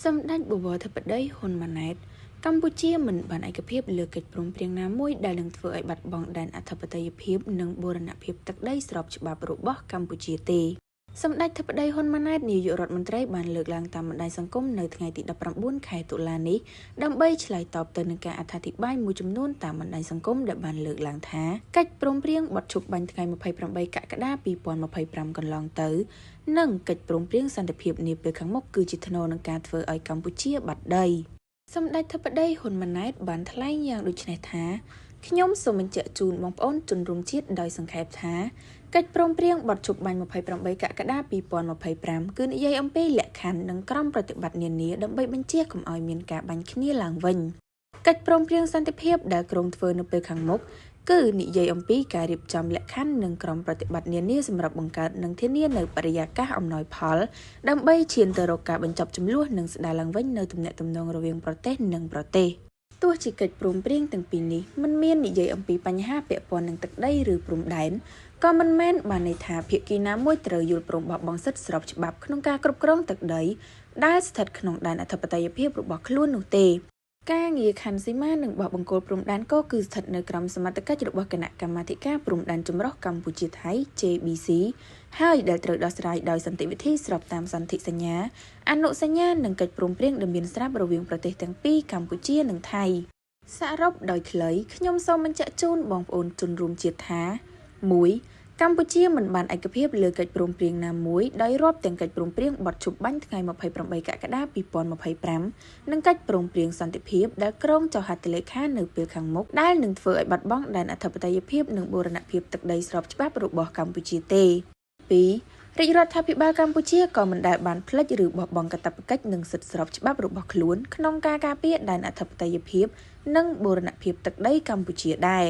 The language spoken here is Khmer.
Some đách bùa bò thập đây hôn mà nét Campuchia mình bản ai cập hiệp lừa kịch prong prieng nam môi đại đừngធ្វើឲ្យបាត់បង់ដែនអធិបតេយ្យភាពនិងបូរណភាពទឹកដីស្របច្បាប់របស់កម្ពុជាទេសម្ដេចធិបតីហ៊ុនម៉ាណែតនាយករដ្ឋមន្ត្រីបានលើកឡើងតាមបណ្ដាញសង្គមនៅថ្ងៃទី19ខែតុលានេះដើម្បីឆ្លើយតបទៅនឹងការអត្ថាធិប្បាយមួយចំនួនតាមបណ្ដាញសង្គមដែលបានលើកឡើងថាកិច្ចព្រមព្រៀងបទឈប់បាញ់ថ្ងៃ28កក្កដា2025កន្លងទៅនិងកិច្ចព្រមព្រៀងសន្តិភាពនាពេលខាងមុខគឺជាថ្នូរនឹងការធ្វើឲ្យកម្ពុជាបាត់ដីសម្ដេចធិបតីហ៊ុនម៉ាណែតបានថ្លែងយ៉ាងដូចនេះថាខ្ញុំសូមបញ្ជាក់ជូនបងប្អូនជនរួមជាតិដោយសង្ខេបថាកិច្ចព្រមព្រៀងបទឈប់បាញ់28កក្កដា2025គឺនិយាយអំពីលក្ខខណ្ឌនិងក្រមប្រតិបត្តិនានាដើម្បីបញ្ជាកុំឲ្យមានការបាញ់គ្នាឡើងវិញកិច្ចព្រមព្រៀងសន្តិភាពដែលក្រុងធ្វើនៅពេលខាងមុខគឺនិយាយអំពីការរៀបចំលក្ខខណ្ឌនិងក្រមប្រតិបត្តិនានាសម្រាប់បង្កើតនិងធានានៅបរិយាកាសអំណោយផលដើម្បីឈានទៅរកការបញ្ចប់ជម្លោះនិងស្ដារឡើងវិញនៅទំនាក់ទំនងរវាងប្រទេសនិងប្រទេសទោះជាកិច្ចព្រមព្រៀងទាំងពីរនេះមិនមាននិយាយអំពីបញ្ហាពាក់ព័ន្ធនឹងទឹកដីឬព្រំដែនក៏មិនមែនបានន័យថាភាគីណាមួយត្រូវយល់ព្រមបោះបង់សិទ្ធិស្របច្បាប់ក្នុងការគ្រប់គ្រងទឹកដីដែលស្ថិតក្នុងដែនអធិបតេយ្យភាពរបស់ខ្លួននោះទេការងារខណ្ឌសីមានិងបោះបង្គោលព្រំដែនក៏គឺស្ថិតនៅក្រោមសមត្ថកិច្ចរបស់គណៈកម្មាធិការព្រំដែនចម្រុះកម្ពុជាថៃ JBC ហើយដែលត្រូវដោះស្រាយដោយសន្តិវិធីស្របតាមសន្ធិសញ្ញាអនុសញ្ញានិងកិច្ចព្រមព្រៀងដែលមានស្រាប់រវាងប្រទេសទាំងពីរកម្ពុជានិងថៃសរុបដោយខ្លីខ្ញុំសូមបញ្ជាក់ជូនបងប្អូនជនរួមជាតិថា 1. កម្ពុជាមិនបានឯកភាពលើកិច្ចព្រមព្រៀងណាមួយដោយរាប់ទាំងកិច្ចព្រមព្រៀងបទឈប់បាញ់ថ្ងៃ28កក្កដា2025និងកិច្ចព្រមព្រៀងសន្តិភាពដែលក្រុងចុះហត្ថលេខានៅពេលខាងមុខដែលនឹងធ្វើឲ្យបាត់បង់ដែនអធិបតេយ្យភាពនិងបូរណភាពទឹកដីស្របច្បាប់របស់កម្ពុជាទេ 2. រាជរដ្ឋាភិបាលកម្ពុជាក៏មិនដែលបានផ្លិចឬបោះបង់កាតព្វកិច្ចនិងសិទ្ធិស្របច្បាប់របស់ខ្លួនក្នុងការការពារដែនអធិបតេយ្យភាពនិងបូរណភាពទឹកដីកម្ពុជាដែរ